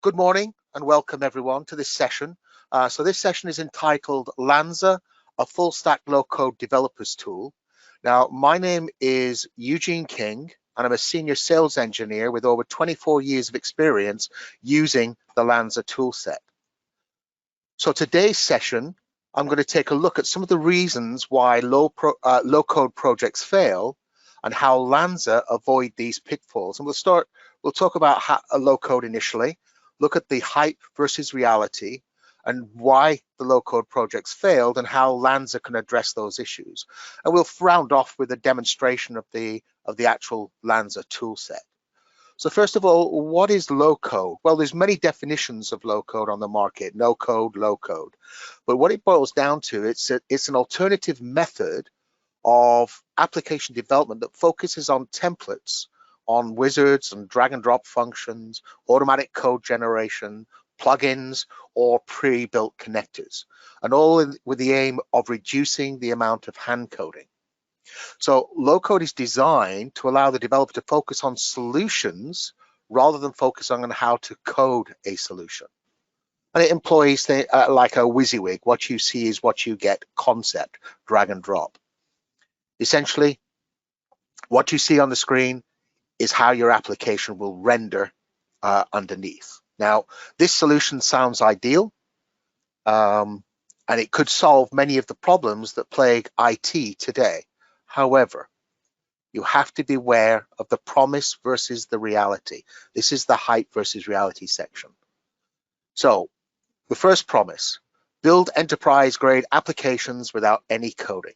Good morning and welcome everyone to this session. So this session is entitled LANSA, a full stack low code developers tool. Now, my name is Eugene King and I'm a senior sales engineer with over 24 years of experience using the LANSA toolset. So today's session, I'm going to take a look at some of the reasons why low code projects fail and how LANSA avoid these pitfalls. And we'll talk about low code initially, look at the hype versus reality and why the low code projects failed and how LANSA can address those issues. And we'll round off with a demonstration of the actual LANSA toolset. So first of all, what is low code? Well, there's many definitions of low code on the market, no code, low code. But what it boils down to, it's an alternative method of application development that focuses on templates, on wizards and drag and drop functions, automatic code generation, plugins, or pre-built connectors, and all with the aim of reducing the amount of hand coding. So low code is designed to allow the developer to focus on solutions rather than focusing on how to code a solution. And it employs like a WYSIWYG, what you see is what you get concept, drag and drop. Essentially, what you see on the screen is how your application will render underneath. Now, this solution sounds ideal, and it could solve many of the problems that plague IT today. However, you have to be aware of the promise versus the reality. This is the hype versus reality section. So, the first promise, build enterprise-grade applications without any coding.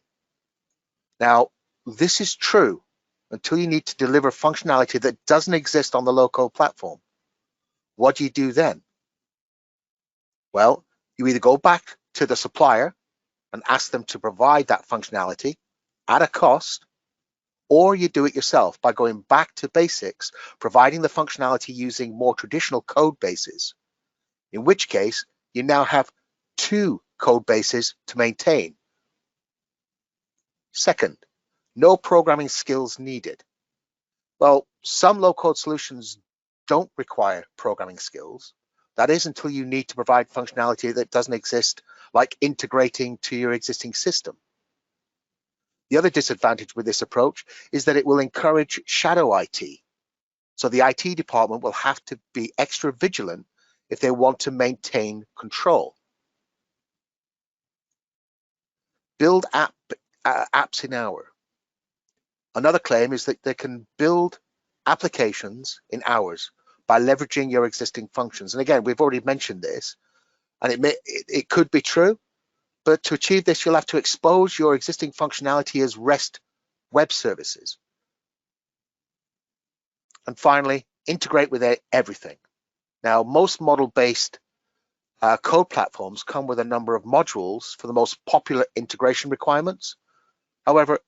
Now, this is true until you need to deliver functionality that doesn't exist on the low-code platform. What do you do then? Well, you either go back to the supplier and ask them to provide that functionality at a cost, or you do it yourself by going back to basics, providing the functionality using more traditional code bases, in which case you now have two code bases to maintain. Second, no programming skills needed. Well, some low-code solutions don't require programming skills. That is until you need to provide functionality that doesn't exist, like integrating to your existing system. The other disadvantage with this approach is that it will encourage shadow IT. So the IT department will have to be extra vigilant if they want to maintain control. Build apps in hours. Another claim is that they can build applications in hours by leveraging your existing functions. And again, we've already mentioned this, and it could be true, but to achieve this, you'll have to expose your existing functionality as REST web services. And finally, integrate with everything. Now, most model-based code platforms come with a number of modules for the most popular integration requirements. However,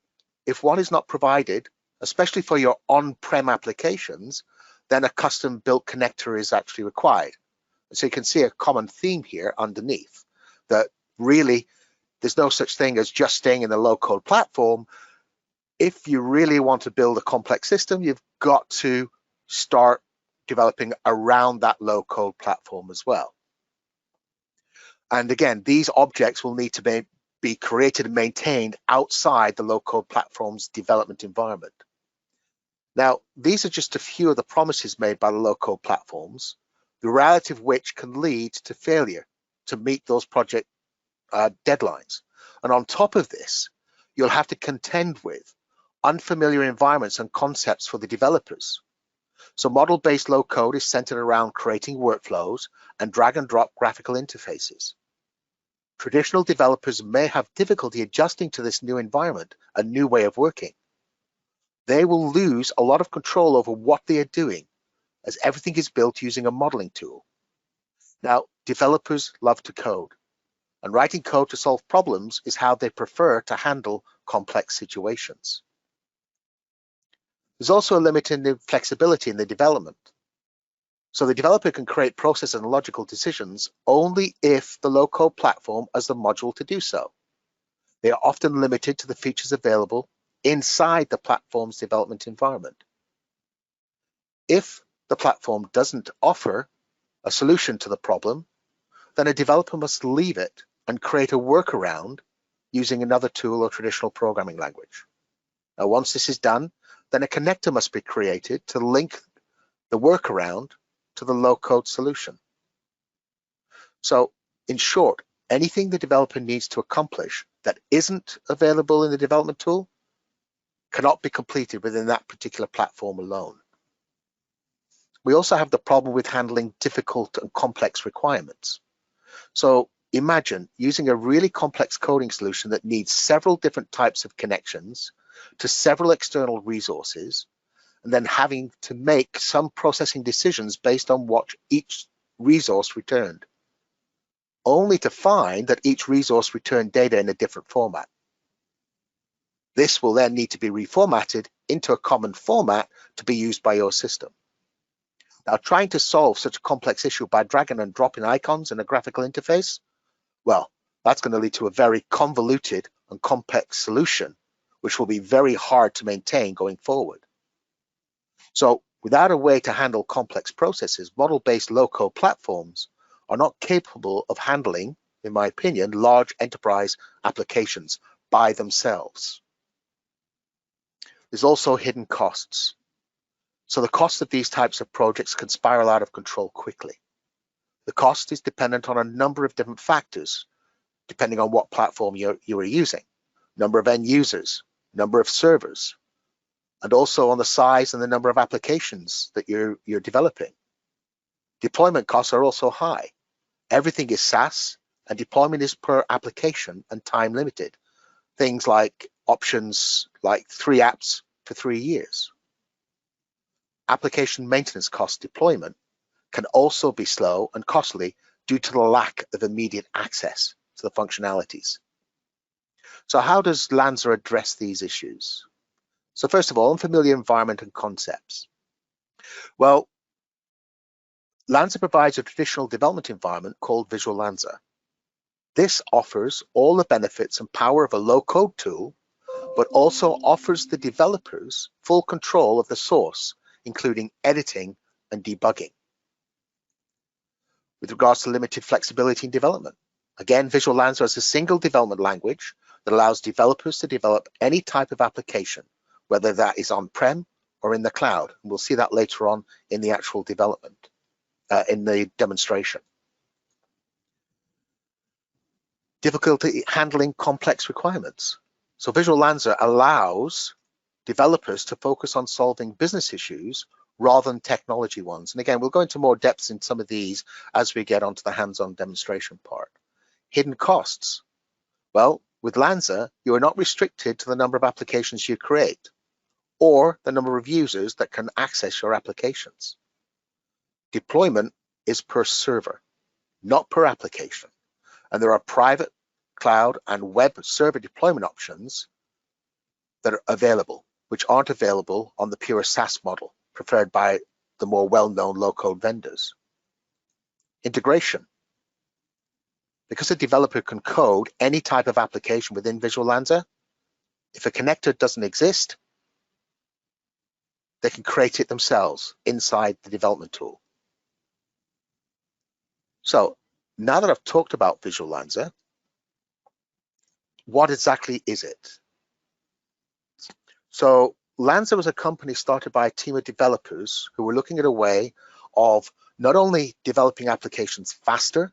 if one is not provided, especially for your on-prem applications, then a custom-built connector is actually required. So you can see a common theme here underneath, that really there's no such thing as just staying in the low-code platform. If you really want to build a complex system, you've got to start developing around that low-code platform as well. And again, these objects will need to be created and maintained outside the low-code platform's development environment. Now, these are just a few of the promises made by the low-code platforms, the reality of which can lead to failure to meet those project deadlines. And on top of this, you'll have to contend with unfamiliar environments and concepts for the developers. So model-based low code is centered around creating workflows and drag and drop graphical interfaces. Traditional developers may have difficulty adjusting to this new environment, a new way of working. They will lose a lot of control over what they are doing, as everything is built using a modeling tool. Now, developers love to code, and writing code to solve problems is how they prefer to handle complex situations. There's also a limit in the flexibility in the development. So the developer can create process and logical decisions only if the low-code platform has the module to do so. They are often limited to the features available inside the platform's development environment. If the platform doesn't offer a solution to the problem, then a developer must leave it and create a workaround using another tool or traditional programming language. Now, once this is done, then a connector must be created to link the workaround to the low-code solution. So, in short, anything the developer needs to accomplish that isn't available in the development tool cannot be completed within that particular platform alone. We also have the problem with handling difficult and complex requirements. So imagine using a really complex coding solution that needs several different types of connections to several external resources, and then having to make some processing decisions based on what each resource returned, only to find that each resource returned data in a different format. This will then need to be reformatted into a common format to be used by your system. Now, trying to solve such a complex issue by dragging and dropping icons in a graphical interface, well, that's going to lead to a very convoluted and complex solution, which will be very hard to maintain going forward. So without a way to handle complex processes, model-based low-code platforms are not capable of handling, in my opinion, large enterprise applications by themselves. There's also hidden costs. So the cost of these types of projects can spiral out of control quickly. The cost is dependent on a number of different factors, depending on what platform you are using, number of end users, number of servers, and also on the size and the number of applications that you're developing. Deployment costs are also high. Everything is SaaS, and deployment is per application and time limited. Things like options like 3 apps for 3 years. Application maintenance cost deployment can also be slow and costly due to the lack of immediate access to the functionalities. So how does LANSA address these issues? So first of all, unfamiliar environment and concepts. Well, LANSA provides a traditional development environment called Visual LANSA. This offers all the benefits and power of a low-code tool, but also offers the developers full control of the source, including editing and debugging. With regards to limited flexibility in development, again, Visual LANSA is a single development language that allows developers to develop any type of application, whether that is on-prem or in the cloud. And we'll see that later on in the actual development, in the demonstration. Difficulty handling complex requirements. So Visual LANSA allows developers to focus on solving business issues rather than technology ones. And again, we'll go into more depths in some of these as we get onto the hands-on demonstration part. Hidden costs. Well, with LANSA, you are not restricted to the number of applications you create or the number of users that can access your applications. Deployment is per server, not per application. And there are private cloud and web server deployment options that are available, which aren't available on the pure SaaS model preferred by the more well-known low-code vendors. Integration. Because a developer can code any type of application within Visual LANSA, if a connector doesn't exist, they can create it themselves inside the development tool. So now that I've talked about Visual LANSA, what exactly is it? So LANSA was a company started by a team of developers who were looking at a way of not only developing applications faster,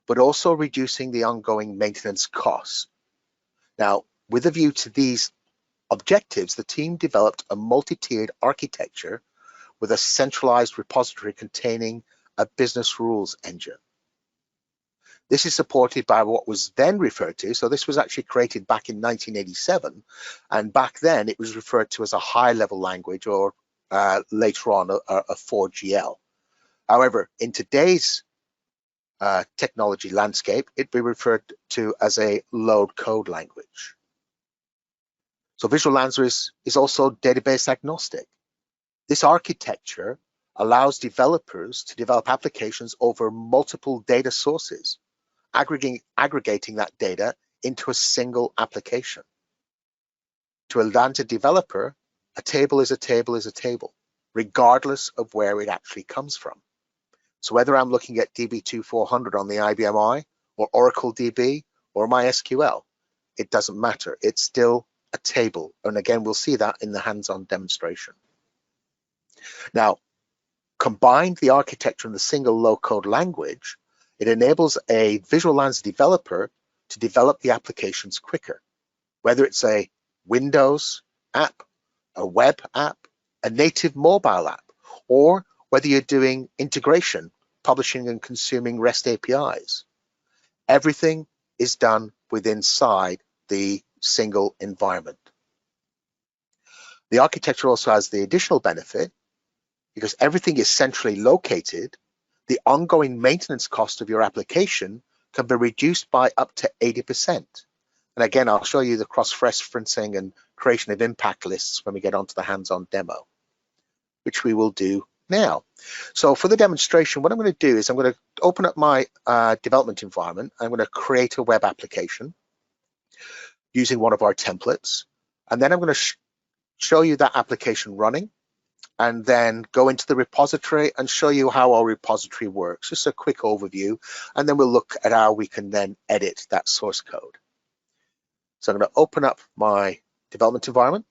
but also reducing the ongoing maintenance costs. Now, with a view to these objectives, the team developed a multi-tiered architecture with a centralized repository containing a business rules engine. This is supported by what was then referred to, so this was actually created back in 1987, and back then it was referred to as a high-level language, or later on a 4GL. However, in today's technology landscape, it'd be referred to as a low code language. So Visual LANSA is also database agnostic. This architecture allows developers to develop applications over multiple data sources, aggregating that data into a single application. To a LANSA developer, a table is a table is a table, regardless of where it actually comes from. So whether I'm looking at DB2400 on the IBM I or Oracle DB or MySQL, it doesn't matter. It's still a table. And again, we'll see that in the hands-on demonstration. Now, combine the architecture in the single low-code language, it enables a Visual LANSA developer to develop the applications quicker, whether it's a Windows app, a web app, a native mobile app, or whether you're doing integration, publishing and consuming REST APIs. Everything is done inside the single environment. The architecture also has the additional benefit, because everything is centrally located, the ongoing maintenance cost of your application can be reduced by up to 80%. And again, I'll show you the cross-referencing and creation of impact lists when we get onto the hands-on demo, which we will do now. So for the demonstration, what I'm going to do is I'm going to open up my development environment. I'm going to create a web application using one of our templates. And then I'm going to show you that application running, and then go into the repository and show you how our repository works. Just a quick overview, and then we'll look at how we can then edit that source code. So I'm going to open up my development environment.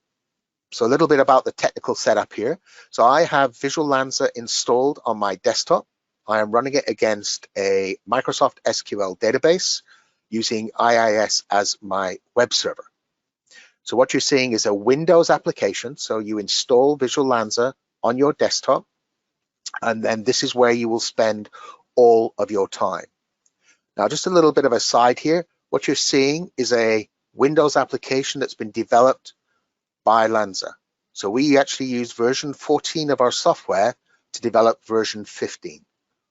So a little bit about the technical setup here. So I have Visual LANSA installed on my desktop. I am running it against a Microsoft SQL database using IIS as my web server. So what you're seeing is a Windows application. So you install Visual LANSA on your desktop, and then this is where you will spend all of your time. Now, just a little bit of a side here. What you're seeing is a Windows application that's been developed by LANSA. So we actually use version 14 of our software to develop version 15.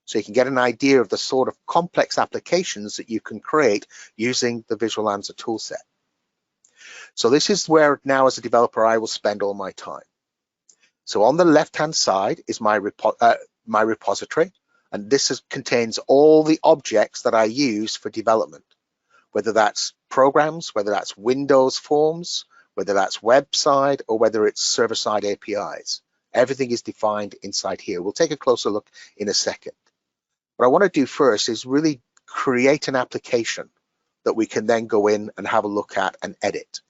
So you can get an idea of the sort of complex applications that you can create using the Visual LANSA toolset. So this is where now as a developer, I will spend all my time. So on the left-hand side is my repository, and this contains all the objects that I use for development, whether that's programs, whether that's Windows forms, whether that's website, or whether it's server-side APIs. Everything is defined inside here. We'll take a closer look in a second. What I want to do first is really create an application that we can then go in and have a look at and edit.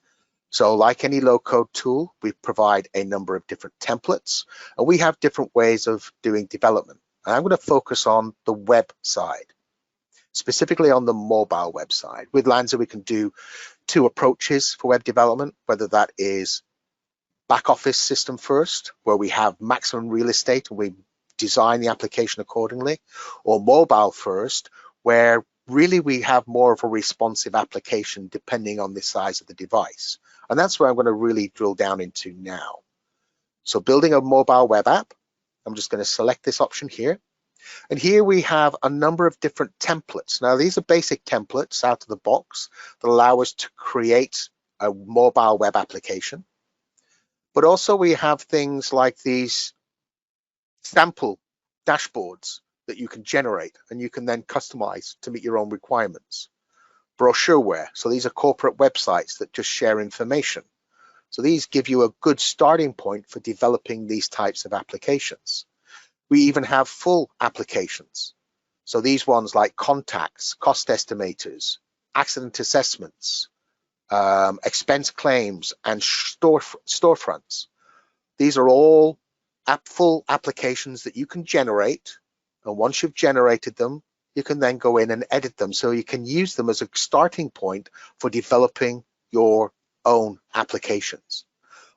So like any low-code tool, we provide a number of different templates, and we have different ways of doing development. And I'm going to focus on the web side, specifically on the mobile website. With LANSA, we can do two approaches for web development, whether that is back office system first, where we have maximum real estate and we design the application accordingly, or mobile first, where really we have more of a responsive application depending on the size of the device. And that's where I'm going to really drill down into now. So building a mobile web app, I'm just going to select this option here. And here we have a number of different templates. Now, these are basic templates out of the box that allow us to create a mobile web application. But also we have things like these sample dashboards that you can generate and you can then customize to meet your own requirements. Brochureware, so these are corporate websites that just share information. So these give you a good starting point for developing these types of applications. We even have full applications. So these ones like contacts, cost estimators, accident assessments, expense claims, and storefronts. These are all full applications that you can generate. And once you've generated them, you can then go in and edit them. So you can use them as a starting point for developing your own applications.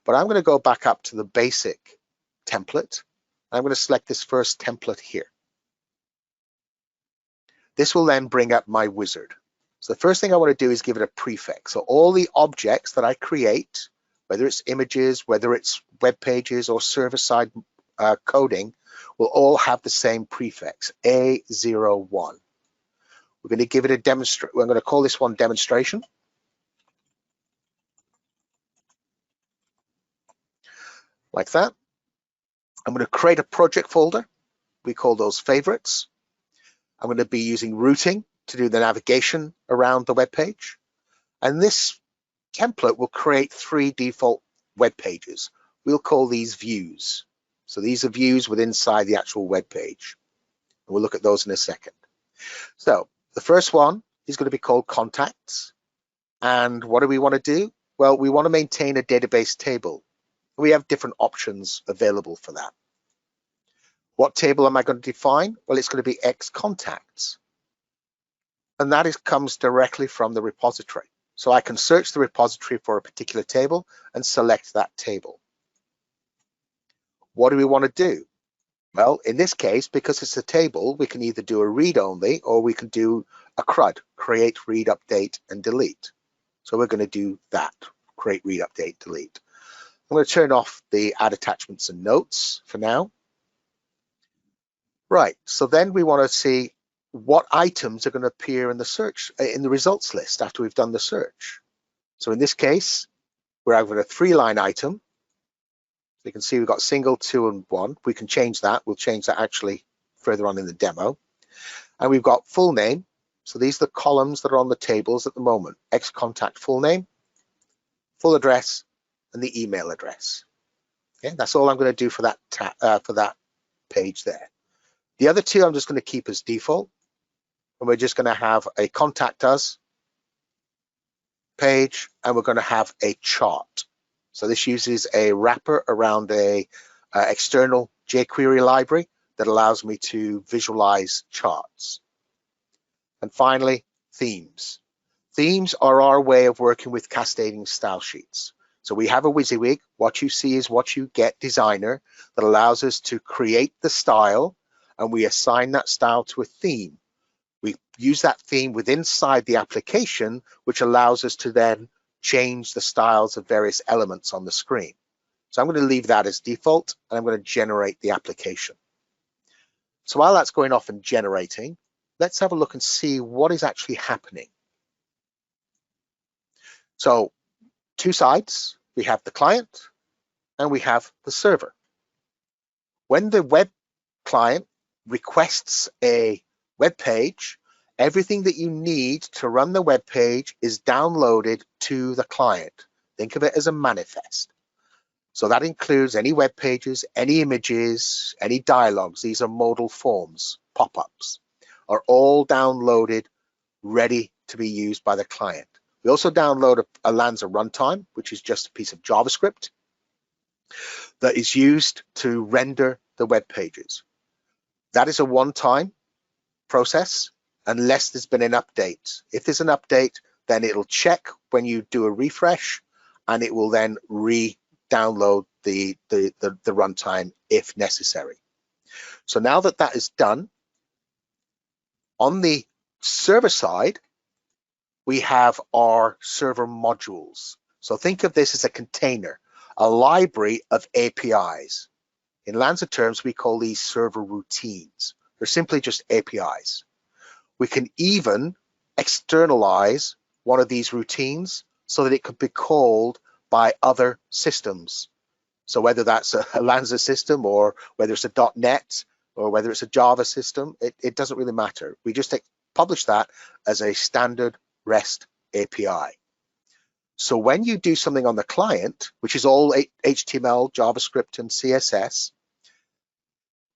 But I'm going to go back up to the basic template. I'm going to select this first template here. This will then bring up my wizard. So the first thing I want to do is give it a prefix. So all the objects that I create, whether it's images, whether it's web pages or server-side coding, will all have the same prefix, A01. We're going to give it a demonstration. We're going to call this one demonstration. Like that. I'm going to create a project folder. We call those favorites. I'm going to be using routing to do the navigation around the web page. And this template will create 3 default web pages. We'll call these views. So these are views within inside the actual web page. We'll look at those in a second. So the first one is going to be called contacts. And what do we want to do? Well, we want to maintain a database table. We have different options available for that. What table am I going to define? Well, it's going to be X contacts. And that comes directly from the repository. So I can search the repository for a particular table and select that table. What do we want to do? Well, in this case, because it's a table, we can either do a read only or we can do a CRUD, create, read, update, and delete. So we're going to do that, create, read, update, delete. I'm going to turn off the add attachments and notes for now. Right, so then we want to see what items are going to appear in the search, in the results list after we've done the search. So in this case, we're having a 3-line item. You can see we've got single, 2, and 1. We can change that. We'll change that actually further on in the demo. And we've got full name. So these are the columns that are on the tables at the moment. X contact full name, full address, and the email address. Okay, that's all I'm going to do for that page there. The other two I'm just going to keep as default. And we're just going to have a contact us page, and we're going to have a chart. So this uses a wrapper around a external jQuery library that allows me to visualize charts. And finally, themes. Themes are our way of working with cascading style sheets. So we have a WYSIWYG, what you see is what you get designer, that allows us to create the style, and we assign that style to a theme. We use that theme within the application, which allows us to then change the styles of various elements on the screen. So I'm going to leave that as default, and I'm going to generate the application. So while that's going off and generating, let's have a look and see what is actually happening. So 2 sides, we have the client and we have the server. When the web client requests a web page, everything that you need to run the web page is downloaded to the client. Think of it as a manifest. So that includes any web pages, any images, any dialogues. These are modal forms, pop-ups, are all downloaded, ready to be used by the client. We also download a LANSA runtime, which is just a piece of JavaScript that is used to render the web pages. That is a one-time process unless there's been an update. If there's an update, then it'll check when you do a refresh, and it will then re-download the runtime if necessary. So now that that is done, on the server side, we have our server modules. So think of this as a container, a library of APIs. In LANSA terms, we call these server routines. They're simply just APIs. We can even externalize one of these routines so that it could be called by other systems. So whether that's a LANSA system, or whether it's a .NET, or whether it's a Java system, it doesn't really matter. We just publish that as a standard REST API. So when you do something on the client, which is all HTML, JavaScript, and CSS,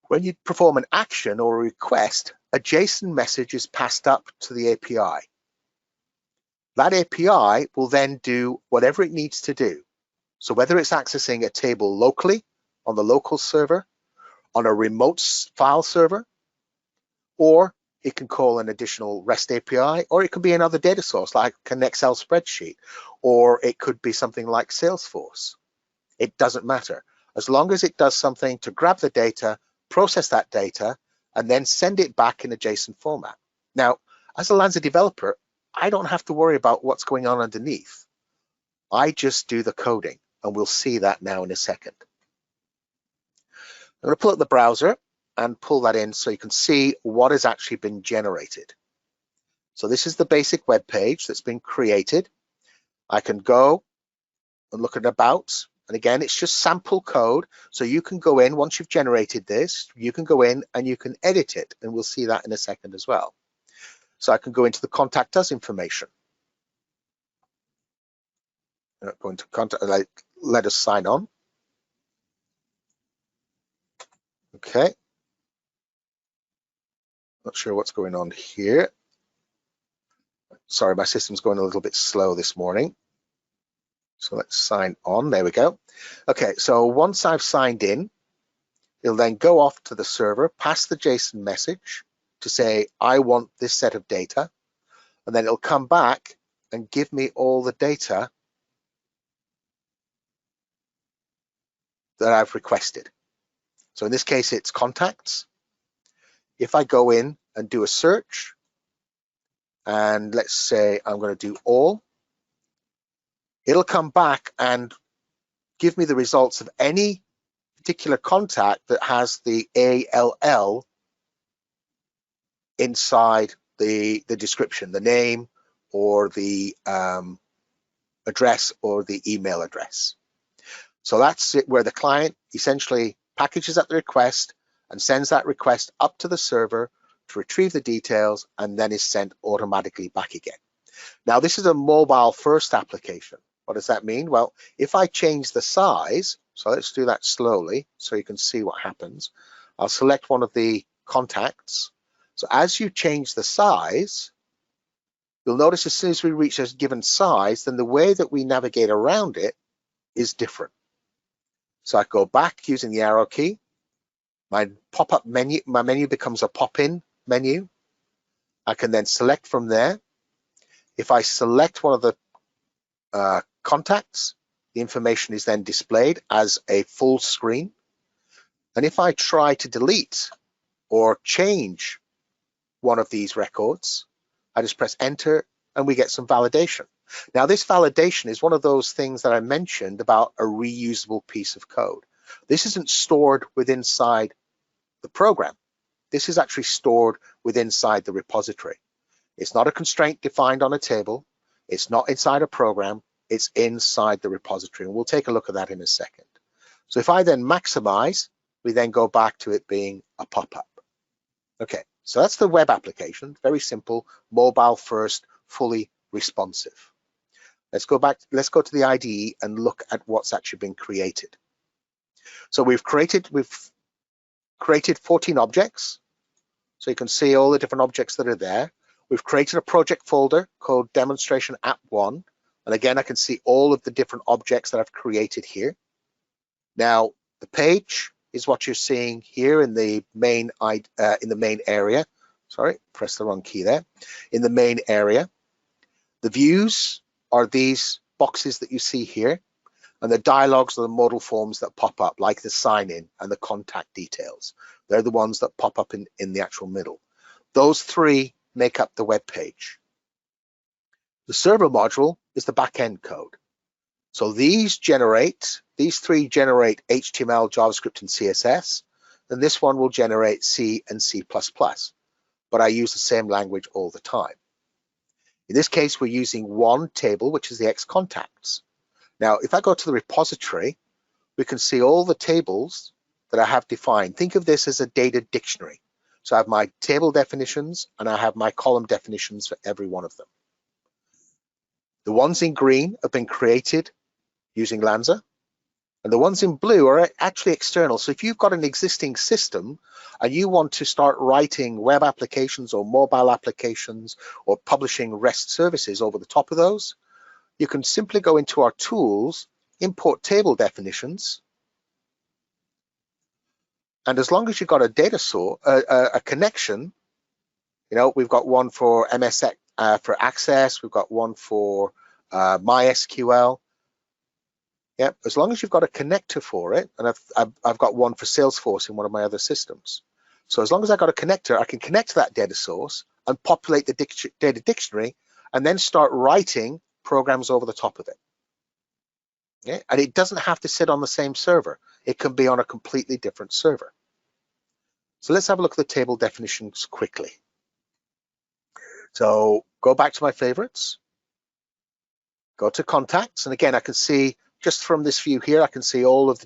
when you perform an action or a request, a JSON message is passed up to the API. That API will then do whatever it needs to do. So whether it's accessing a table locally on the local server, on a remote file server, or it can call an additional REST API, or it could be another data source like an Excel spreadsheet, or it could be something like Salesforce. It doesn't matter. As long as it does something to grab the data, process that data, and then send it back in a JSON format. Now, as a LANSA developer, I don't have to worry about what's going on underneath. I just do the coding, and we'll see that now in a second. I'm going to pull up the browser and pull that in so you can see what has actually been generated. So this is the basic web page that's been created. I can go and look at about, and again, it's just sample code. So you can go in, once you've generated this, you can go in and you can edit it, and we'll see that in a second as well. So I can go into the contact us information. I'm going to contact, let us sign on. Okay. Not sure what's going on here. Sorry, my system's going a little bit slow this morning. So let's sign on. There we go. Okay, so once I've signed in, it'll then go off to the server, pass the JSON message to say, I want this set of data. And then it'll come back and give me all the data that I've requested. So in this case, it's contacts. If I go in and do a search, and let's say I'm going to do all, it'll come back and give me the results of any particular contact that has the ALL inside the description, the name or the address or the email address. So that's it, where the client essentially packages up the request and sends that request up to the server to retrieve the details, and then is sent automatically back again. Now, this is a mobile first application. What does that mean? Well, if I change the size, so let's do that slowly so you can see what happens. I'll select one of the contacts. So as you change the size, you'll notice as soon as we reach a given size, then the way that we navigate around it is different. So I go back using the arrow key. My pop-up menu, my menu becomes a pop-in menu. I can then select from there. If I select one of the contacts, the information is then displayed as a full screen. And if I try to delete or change one of these records, I just press enter and we get some validation. Now, this validation is one of those things that I mentioned about a reusable piece of code. This isn't stored within inside the program. This is actually stored within inside the repository. It's not a constraint defined on a table. It's not inside a program. It's inside the repository. And we'll take a look at that in a second. So if I then maximize, we then go back to it being a pop-up. Okay, so that's the web application. Very simple, mobile first, fully responsive. Let's go back, let's go to the IDE and look at what's actually been created. So we've created 14 objects. So you can see all the different objects that are there. We've created a project folder called Demonstration App 1. And again, I can see all of the different objects that I've created here. Now, the page is what you're seeing here in the main area. Sorry, press the wrong key there. In the main area. The views are these boxes that you see here. And the dialogues are the modal forms that pop up, like the sign-in and the contact details. They're the ones that pop up in the actual middle. Those three make up the web page. The server module is the back-end code. So these three generate HTML, JavaScript, and CSS. And this one will generate C and C++. But I use the same language all the time. In this case, we're using one table, which is the X contacts. Now, if I go to the repository, we can see all the tables that I have defined. Think of this as a data dictionary. So I have my table definitions and I have my column definitions for every one of them. The ones in green have been created using LANSA, and the ones in blue are actually external. So if you've got an existing system and you want to start writing web applications or mobile applications or publishing REST services over the top of those, you can simply go into our tools, import table definitions, and as long as you've got a data source, a connection, you know, we've got one for MSX for Access, we've got one for MySQL. Yeah, as long as you've got a connector for it, and I've got one for Salesforce in one of my other systems. So as long as I've got a connector, I can connect to that data source and populate the data dictionary, and then start writing programs over the top of it. Okay? And it doesn't have to sit on the same server. It can be on a completely different server. So let's have a look at the table definitions quickly. So go back to my favorites, go to contacts, and again, I can see just from this view here, I can see all of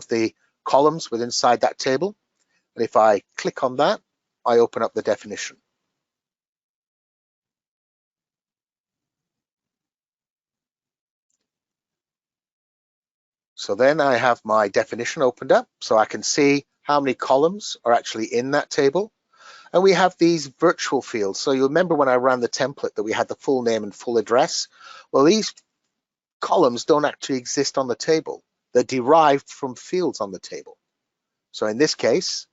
the columns within inside that table. And if I click on that, I open up the definition. So then I have my definition opened up, so I can see how many columns are actually in that table. And we have these virtual fields. So you remember when I ran the template that we had the full name and full address? Well, these columns don't actually exist on the table. They're derived from fields on the table. So in this case,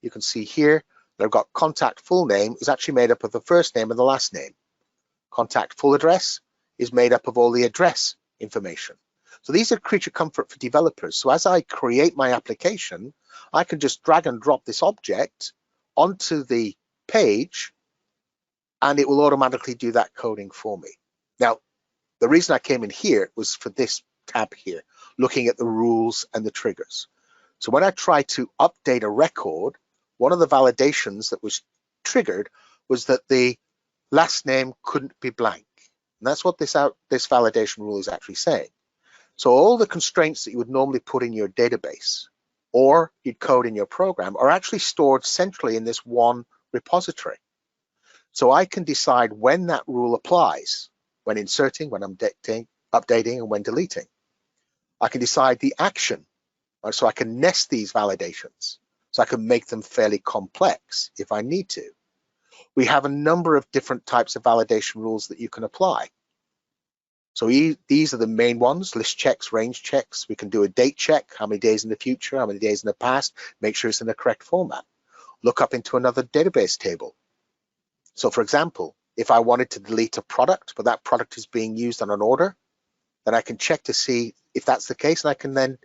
you can see here that I've got contact full name is actually made up of the first name and the last name. Contact full address is made up of all the address information. So these are creature comfort for developers. So as I create my application, I can just drag and drop this object onto the page and it will automatically do that coding for me. Now, the reason I came in here was for this tab here, looking at the rules and the triggers. So when I try to update a record, one of the validations that was triggered was that the last name couldn't be blank. And that's what this validation rule is actually saying. So all the constraints that you would normally put in your database or you'd code in your program are actually stored centrally in this one repository. So I can decide when that rule applies, when inserting, when I'm updating, and when deleting. I can decide the action, so I can nest these validations. So I can make them fairly complex if I need to. We have a number of different types of validation rules that you can apply. So these are the main ones: list checks, range checks. We can do a date check, how many days in the future, how many days in the past, make sure it's in the correct format. Look up into another database table. So for example, if I wanted to delete a product, but that product is being used on an order, then I can check to see if that's the case, and I can then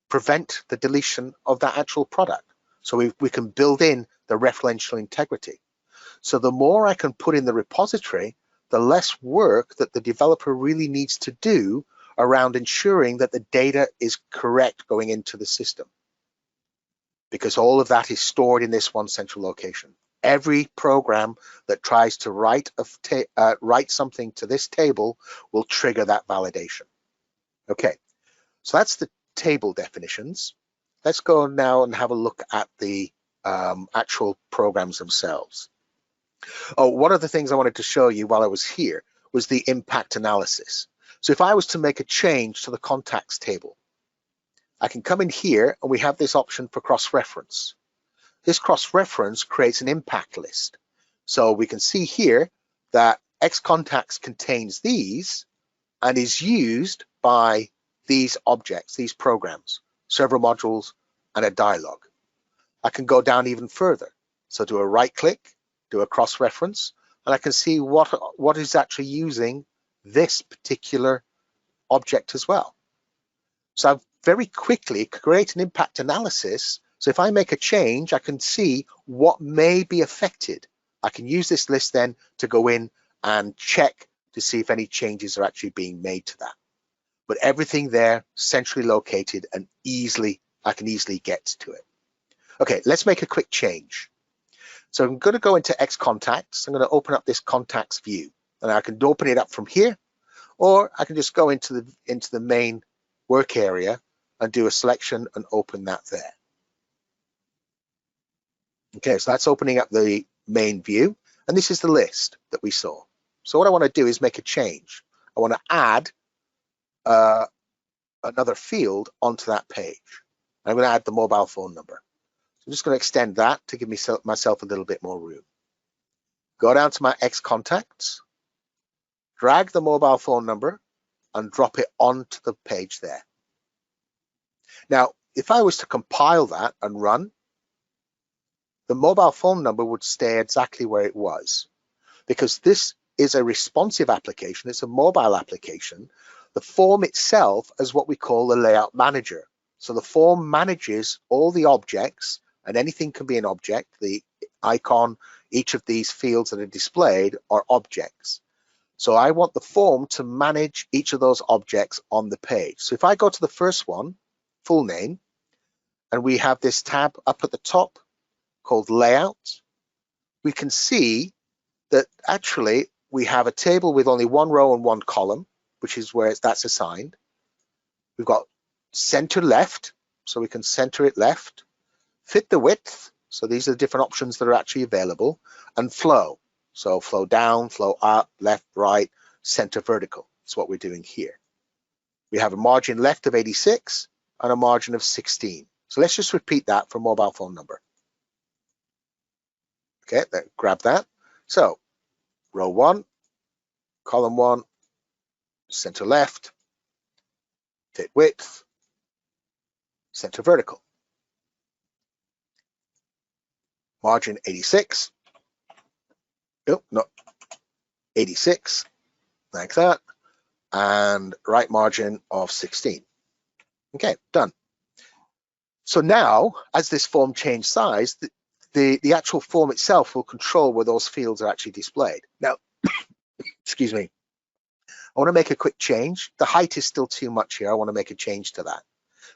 prevent the deletion of that actual product. So we can build in the referential integrity. So the more I can put in the repository, the less work that the developer really needs to do around ensuring that the data is correct going into the system, because all of that is stored in this one central location. Every program that tries to write something to this table will trigger that validation. Okay, so that's the table definitions. Let's go now and have a look at the actual programs themselves. Oh, one of the things I wanted to show you while I was here was the impact analysis. So if I was to make a change to the contacts table, I can come in here and we have this option for cross-reference. This cross-reference creates an impact list. So we can see here that X contacts contains these and is used by these objects, these programs, server modules, and a dialog. I can go down even further. So do a right click, do a cross-reference, and I can see what is actually using this particular object as well. So I've very quickly create an impact analysis. So if I make a change, I can see what may be affected. I can use this list then to go in and check to see if any changes are actually being made to that. But everything there centrally located and I can easily get to it. Okay, let's make a quick change. So I'm going to go into X contacts. I'm going to open up this contacts view, and I can open it up from here, or I can just go into the main work area and do a selection and open that there. Okay, so that's opening up the main view, and this is the list that we saw. So what I want to do is make a change. I want to add another field onto that page. I'm going to add the mobile phone number. So I'm just going to extend that to give myself a little bit more room. Go down to my X contacts, drag the mobile phone number, and drop it onto the page there. Now, if I was to compile that and run, the mobile phone number would stay exactly where it was, because this is a responsive application. It's a mobile application. The form itself is what we call the layout manager. So the form manages all the objects, and anything can be an object. The icon, each of these fields that are displayed are objects. So I want the form to manage each of those objects on the page. So if I go to the first one, full name, and we have this tab up at the top called layout, we can see that actually we have a table with only one row and one column, which is where that's assigned. We've got center left, so we can center it left, fit the width, so these are the different options that are actually available, and flow, so flow down, flow up, left, right, center vertical. That's what we're doing here. We have a margin left of 86 and a margin of 16. So let's just repeat that for mobile phone number. Okay, then grab that. So row 1, column 1, center left, fit width, center vertical, margin 86. Oh, no, 86, like that, and right margin of 16. Okay, done. So now, as this form changed size, the actual form itself will control where those fields are actually displayed. Now, excuse me, I want to make a quick change. The height is still too much here. I want to make a change to that.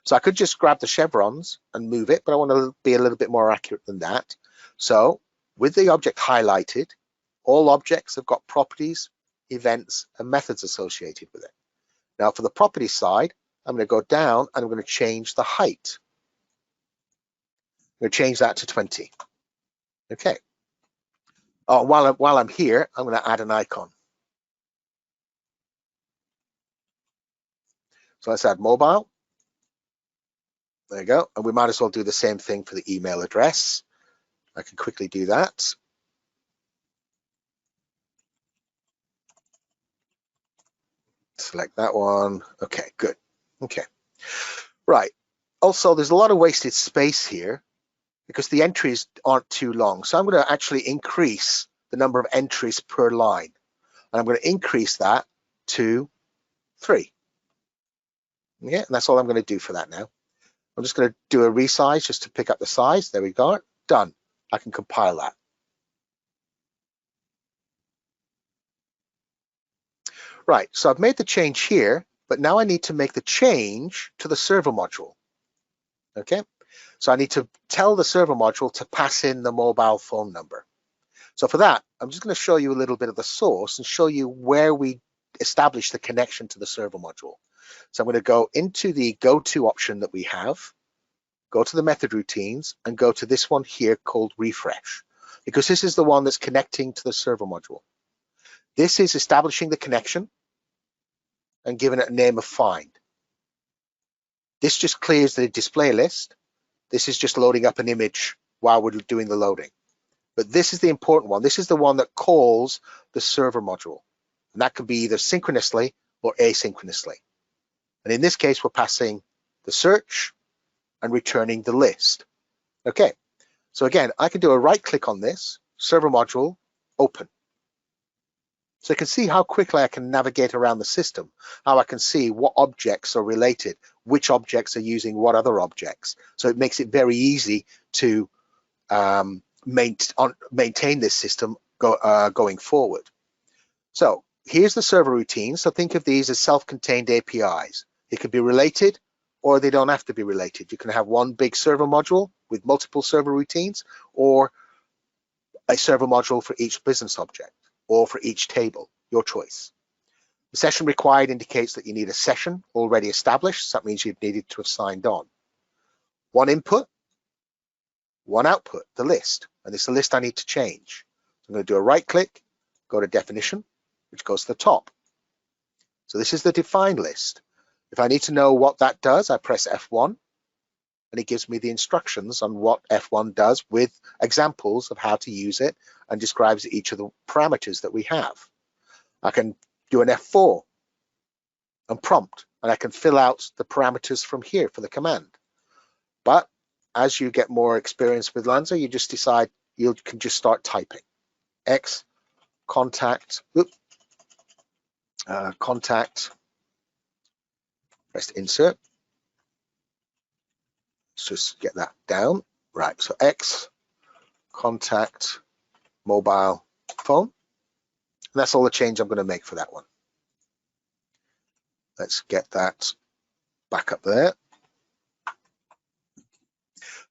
So I could just grab the chevrons and move it, but I want to be a little bit more accurate than that. So with the object highlighted, all objects have got properties, events, and methods associated with it. Now for the property side, I'm going to go down and I'm going to change the height. I'm going to change that to 20. Okay. Oh, while I'm here, I'm going to add an icon. So let's add mobile. There you go. And we might as well do the same thing for the email address. I can quickly do that. Select that one. Okay, good. Okay. Right. Also, there's a lot of wasted space here because the entries aren't too long. So I'm going to actually increase the number of entries per line. And I'm going to increase that to 3. Yeah, and that's all I'm going to do for that now. I'm just going to do a resize just to pick up the size. There we go. Done. I can compile that. Right, so I've made the change here, but now I need to make the change to the server module. Okay, so I need to tell the server module to pass in the mobile phone number. So for that, I'm just going to show you a little bit of the source and show you where we establish the connection to the server module. So I'm going to go into the go-to option that we have, go to the method routines, and go to this one here called refresh, because this is the one that's connecting to the server module. This is establishing the connection and giving it a name of find. This just clears the display list. This is just loading up an image while we're doing the loading. But this is the important one. This is the one that calls the server module. And that could be either synchronously or asynchronously. And in this case, we're passing the search and returning the list. Okay, so again, I can do a right click on this, server module, open. So you can see how quickly I can navigate around the system, how I can see what objects are related, which objects are using what other objects. So it makes it very easy to maintain this system going forward. So here's the server routine. So think of these as self-contained APIs. It could be related or they don't have to be related. You can have one big server module with multiple server routines or a server module for each business object or for each table, your choice. The session required indicates that you need a session already established. So that means you've needed to have signed on. One input, one output, the list. And it's the list I need to change. So I'm going to do a right click, go to definition, which goes to the top. So this is the defined list. If I need to know what that does, I press F1 and it gives me the instructions on what F1 does with examples of how to use it and describes each of the parameters that we have. I can do an F4 and prompt, and I can fill out the parameters from here for the command. But as you get more experience with LANSA, you just decide you can just start typing. X contact, contact, press insert. Let's just get that down. Right, so X contact mobile phone. And that's all the change I'm going to make for that one. Let's get that back up there.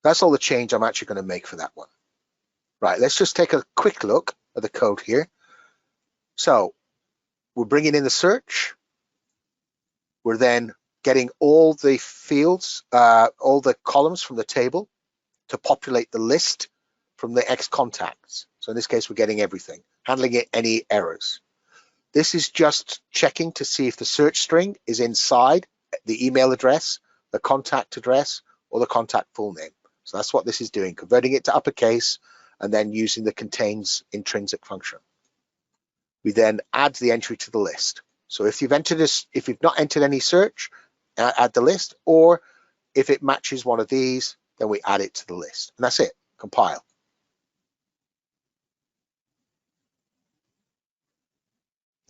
That's all the change I'm actually going to make for that one. Right, let's just take a quick look at the code here. So we're bringing in the search. We're then getting all the fields, all the columns from the table to populate the list from the X contacts. So in this case, we're getting everything, handling any errors. This is just checking to see if the search string is inside the email address, the contact address, or the contact full name. So that's what this is doing, converting it to uppercase and then using the contains intrinsic function. We then add the entry to the list. So if you've entered this, if you've not entered any search, add the list, or if it matches one of these, then we add it to the list. And that's it, compile.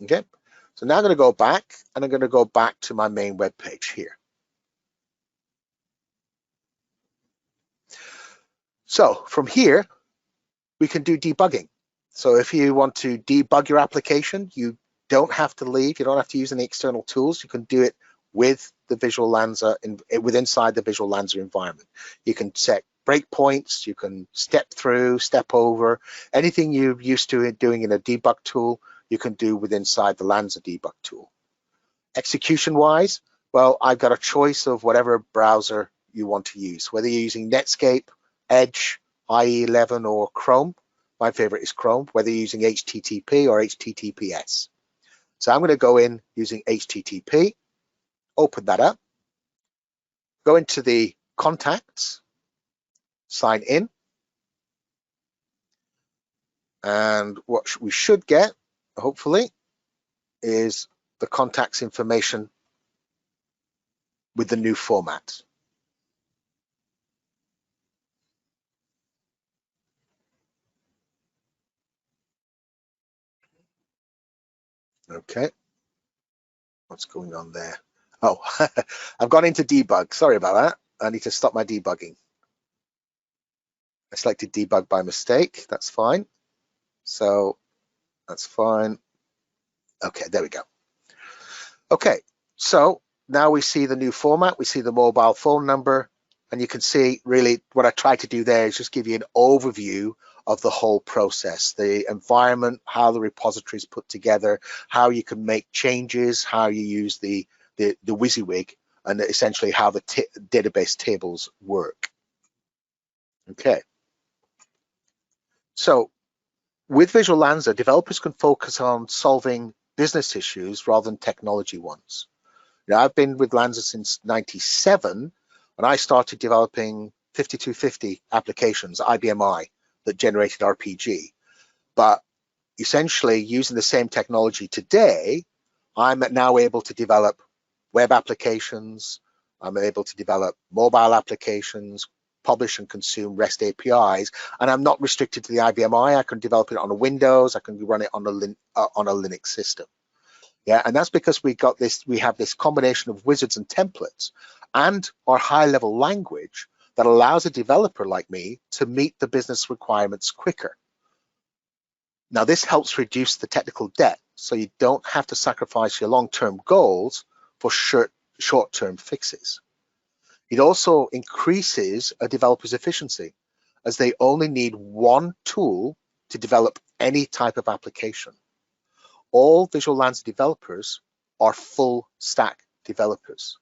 Okay, so now I'm going to go back, and I'm going to go back to my main web page here. So from here, we can do debugging. So if you want to debug your application, you don't have to leave, you don't have to use any external tools. You can do it with the Visual LANSA, inside the Visual LANSA environment. You can set breakpoints, you can step through, step over, anything you're used to doing in a debug tool, you can do inside the LANSA debug tool. Execution-wise, well, I've got a choice of whatever browser you want to use, whether you're using Netscape, Edge, IE11, or Chrome. My favorite is Chrome, whether you're using HTTP or HTTPS. So I'm going to go in using HTTP, open that up, go into the contacts, sign in, and what we should get, hopefully, is the contacts information with the new format. Okay, what's going on there? Oh, I've gone into debug. Sorry about that. I need to stop my debugging. I selected debug by mistake. That's fine. So that's fine. Okay, there we go. Okay, so now we see the new format. We see the mobile phone number, and you can see really what I tried to do there is just give you an overview of the whole process, the environment, how the repository is put together, how you can make changes, how you use the WYSIWYG, and essentially how the database tables work. Okay. So with Visual LANSA, developers can focus on solving business issues rather than technology ones. Now, I've been with LANSA since '97, when I started developing 5250 applications, IBM that generated RPG. But essentially, using the same technology today, I'm now able to develop web applications, I'm able to develop mobile applications, publish and consume REST APIs, and I'm not restricted to the IBM I can develop it on a Windows, I can run it on a Linux system. Yeah, and that's because we have this combination of wizards and templates and our high-level language that allows a developer like me to meet the business requirements quicker. Now, this helps reduce the technical debt, so you don't have to sacrifice your long-term goals for short-term fixes. It also increases a developer's efficiency, as they only need one tool to develop any type of application. All Visual LANSA developers are full stack developers.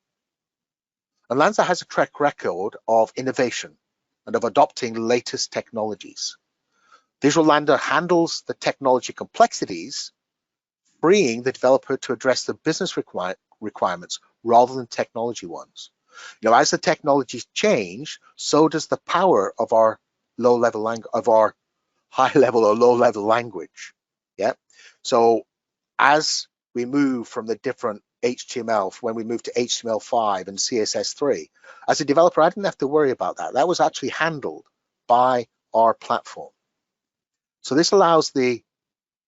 And LANSA has a track record of innovation and of adopting latest technologies. Visual LANSA handles the technology complexities, freeing the developer to address the business requirements rather than technology ones. You know, as the technologies change, so does the power of our low-level language, of our high-level or low-level language. Yeah. So as we move from the different HTML, when we move to HTML5 and CSS3, as a developer, I didn't have to worry about that. That was actually handled by our platform. So this allows the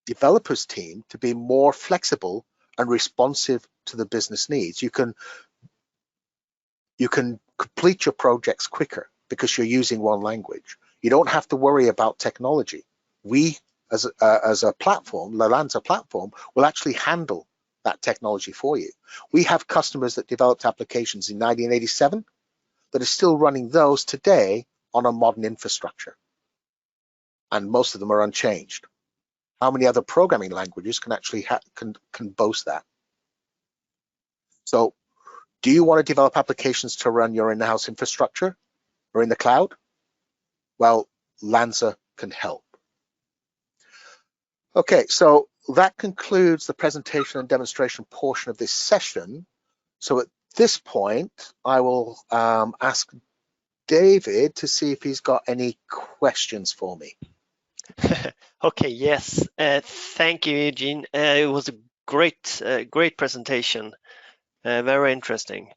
developers team to be more flexible and responsive to the business needs. You can complete your projects quicker because you're using one language. You don't have to worry about technology. We, as a platform, the LANSA platform, will actually handle that technology for you. We have customers that developed applications in 1987 that are still running those today on a modern infrastructure, and most of them are unchanged. How many other programming languages can actually can boast that? So, do you want to develop applications to run your in-house infrastructure or in the cloud? Well, LANSA can help. Okay, so that concludes the presentation and demonstration portion of this session. So at this point, I will ask David to see if he's got any questions for me. Okay, yes. Thank you, Eugene. It was a great presentation. Very interesting.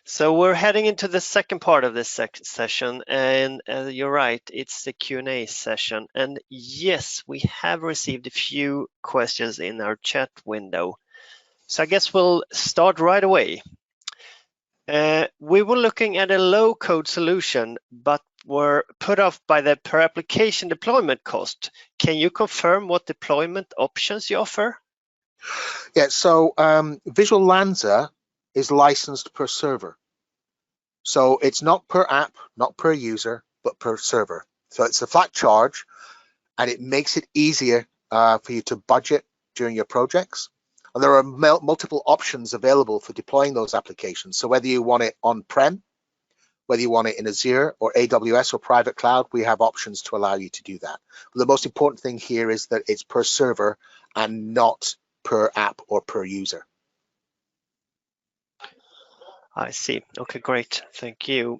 So we're heading into the second part of this session, and you're right, it's the Q&A session. And yes, we have received a few questions in our chat window. So I guess we'll start right away. We were looking at a low-code solution, but were put off by the per application deployment cost. Can you confirm what deployment options you offer? Yeah, so Visual LANSA is licensed per server. So it's not per app, not per user, but per server. So it's a flat charge, and it makes it easier for you to budget during your projects. And there are multiple options available for deploying those applications. So whether you want it on-prem, whether you want it in Azure or AWS or private cloud, we have options to allow you to do that. But the most important thing here is that it's per server and not per app or per user. I see. Okay, great. Thank you.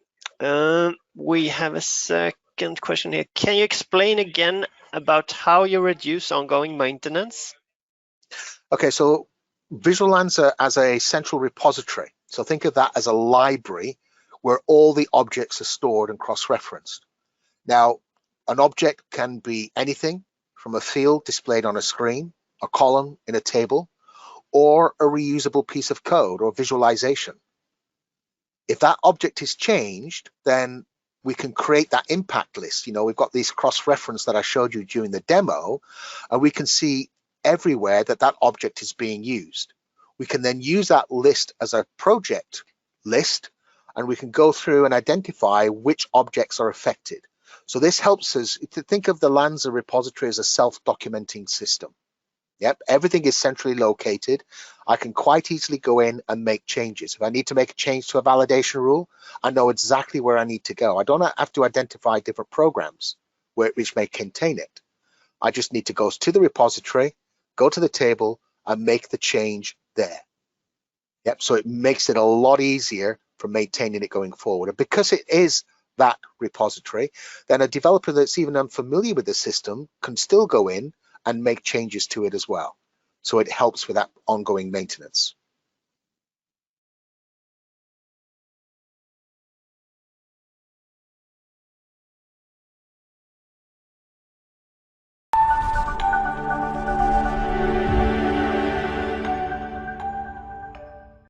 We have a second question here. Can you explain again about how you reduce ongoing maintenance? Okay, so Visual LANSA as a central repository. So think of that as a library where all the objects are stored and cross-referenced. Now, an object can be anything from a field displayed on a screen, a column in a table, or a reusable piece of code or visualization. If that object is changed, then we can create that impact list. You know, we've got these cross-reference that I showed you during the demo, and we can see everywhere that that object is being used. We can then use that list as a project list, and we can go through and identify which objects are affected. So this helps us to think of the LANSA repository as a self-documenting system. Yep, everything is centrally located. I can quite easily go in and make changes. If I need to make a change to a validation rule, I know exactly where I need to go. I don't have to identify different programs which may contain it. I just need to go to the repository, go to the table, and make the change there. Yep, so it makes it a lot easier for maintaining it going forward. And because it is that repository, then a developer that's even unfamiliar with the system can still go in and make changes to it as well. So it helps with that ongoing maintenance.